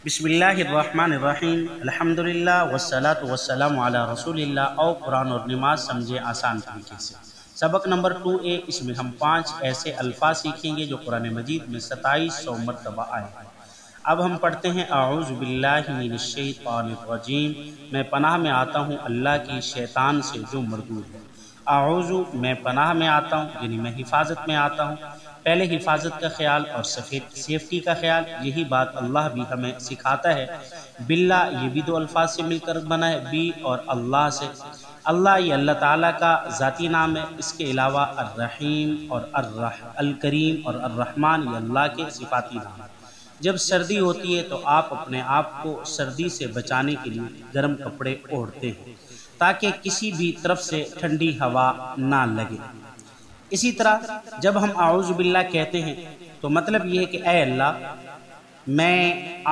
بسم اللہ الرحمن الرحیم، الحمدللہ والصلاة والسلام علی رسول اللہ۔ اور قرآن اور نماز سمجھے آسان طریقے سے۔ سبق نمبر 2A، اس میں ہم 5 ایسے الفاظ سیکھیں گے جو قرآن مجید میں 2700 مرتبہ آئے ہیں۔ اب ہم پڑھتے ہیں اعوذ باللہ من الشیطان الرجیم، میں پناہ میں آتا ہوں اللہ کی شیطان سے جو مردود ہے۔ اعوذ، میں پناہ میں آتا ہوں، یعنی میں حفاظت میں آتا ہوں۔ پہلے حفاظت کا خیال اور سیفٹی کا خیال، یہی بات اللہ بھی ہمیں سکھاتا ہے۔ باللہ، یہ بھی 2 الفاظ سے مل کر بنا ہے، بی اور اللہ سے۔ اللہ یہ اللہ تعالیٰ کا ذاتی نام ہے، اس کے علاوہ الرحیم اور الکریم اور الرحمن یہ اللہ کے صفاتی نام ہیں۔ جب سردی ہوتی ہے تو آپ اپنے آپ کو سردی سے بچانے کے لیے گرم کپڑے اوڑھتے ہیں تاکہ کسی بھی طرف سے ٹھنڈی ہوا نہ لگے۔ اسی طرح جب ہم اعوذ باللہ کہتے ہیں تو مطلب یہ ہے کہ اے اللہ، میں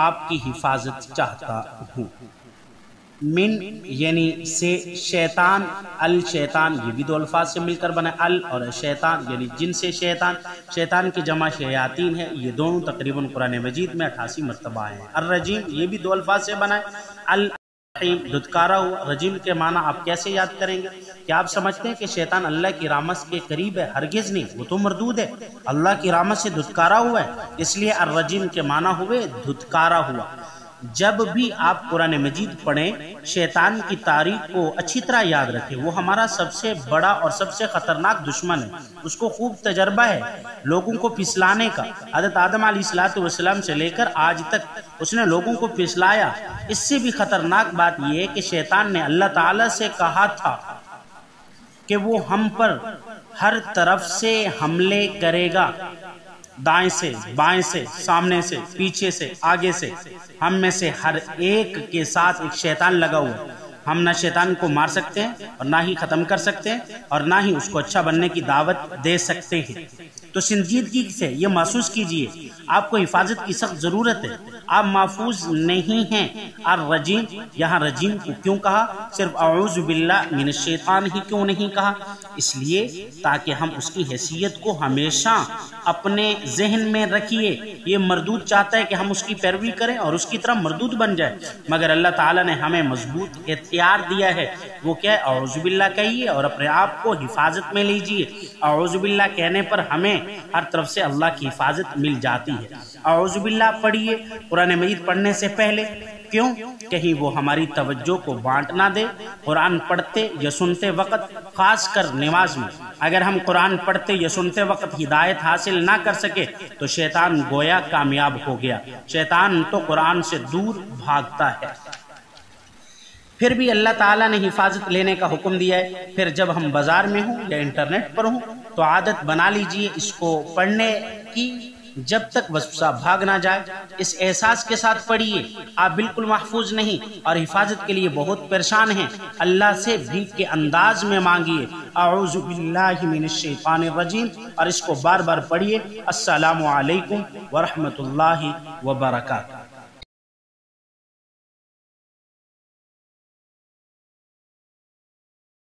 آپ کی حفاظت چاہتا ہوں۔ من یعنی سے، شیطان، الشیطان یہ بھی 2 الفاظ سے مل کر بنا، ال اور شیطان یعنی جن سے شیطان، شیطان کی جمع شیاطین ہے، یہ دونوں تقریباً قرآن مجید میں 88 مرتبہ آئے ہیں۔ الرجیم یہ بھی 2 الفاظ سے بنا ہے، الرحیم دھتکارا ہوا۔ رجیم کے معنی آپ کیسے یاد کریں گے؟ کیا آپ سمجھتے ہیں کہ شیطان اللہ کی رحمت کے قریب ہے؟ ہرگز نہیں، وہ تو مردود ہے، اللہ کی رحمت سے دھتکارا ہوا ہے، اس لیے الرجیم کے معنی ہوئے دھتکارا ہوا۔ جب بھی آپ قرآن مجید پڑھیں، شیطان کی تاریخ کو اچھی طرح یاد رکھیں، وہ ہمارا سب سے بڑا اور سب سے خطرناک دشمن ہے۔ اس کو خوب تجربہ ہے لوگوں کو پھسلانے کا۔ حضرت آدم علیہ السلام سے لے کر آج تک اس نے لوگوں کو پھسلایا۔ اس سے بھی خطرناک بات یہ ہے کہ شیطان نے اللہ تعالیٰ سے کہا تھا کہ وہ ہم پر ہر طرف سے حملے کرے گا، دائیں سے، بائیں سے، سامنے سے، پیچھے سے، آگے سے۔ ہم میں سے ہر ایک کے ساتھ ایک شیطان لگا ہوا ہے۔ ہم نہ شیطان کو مار سکتے ہیں اور نہ ہی ختم کر سکتے ہیں اور نہ ہی اس کو اچھا بننے کی دعوت دے سکتے ہیں۔ تو سنجیدگی سے یہ محسوس کیجئے، آپ کو حفاظت کی سخت ضرورت ہے، آپ محفوظ نہیں ہیں۔ الرجیم، یہاں رجیم کو کیوں کہا؟ صرف اعوذ باللہ من الشیطان ہی کیوں نہیں کہا؟ اس لیے تاکہ ہم اس کی حیثیت کو ہمیشہ اپنے ذہن میں رکھیے۔ یہ مردود چاہتا ہے کہ ہم اس کی پیروی کریں اور اس کی طرح مردود بن جائے، مگر اللہ تعالیٰ نے ہمیں مضبوط اختیار دیا ہے۔ وہ کیا ہے؟ اعوذ باللہ کہیے اور اپنے آپ کو حفاظت میں لیجئے۔ اعوذ باللہ کہنے پر ہمیں ہر طرف سے اللہ کی حفاظت مل جاتی ہے۔ اعوذ باللہ پڑھیے قرآن مجید پڑھنے سے پہلے، کیوں؟ کہیں وہ ہماری توجہ کو بانٹ نہ دے۔ قرآن پڑھتے یا سنتے وقت، خاص کر نماز میں، اگر ہم قرآن پڑھتے یا سنتے وقت ہدایت حاصل نہ کر سکے تو شیطان گویا کامیاب ہو گیا۔ شیطان تو قرآن سے دور بھاگتا ہے۔ پھر بھی اللہ تعالیٰ نے حفاظت لینے کا حکم دیا ہے۔ پھر جب ہم بازار میں ہوں یا انٹرنیٹ پر ہوں تو عادت بنا لیجئے اس کو پڑھنے کی، جب تک وسوسہ بھاگ نہ جائے۔ اس احساس کے ساتھ پڑھیے آپ بالکل محفوظ نہیں اور حفاظت کے لیے بہت پریشان ہیں۔ اللہ سے بھیک کے انداز میں مانگیے، اعوذ باللہ من الشیطان الرجیم، اور اس کو بار بار پڑھیے۔ السلام علیکم ورحمۃ اللہ وبرکاتہ۔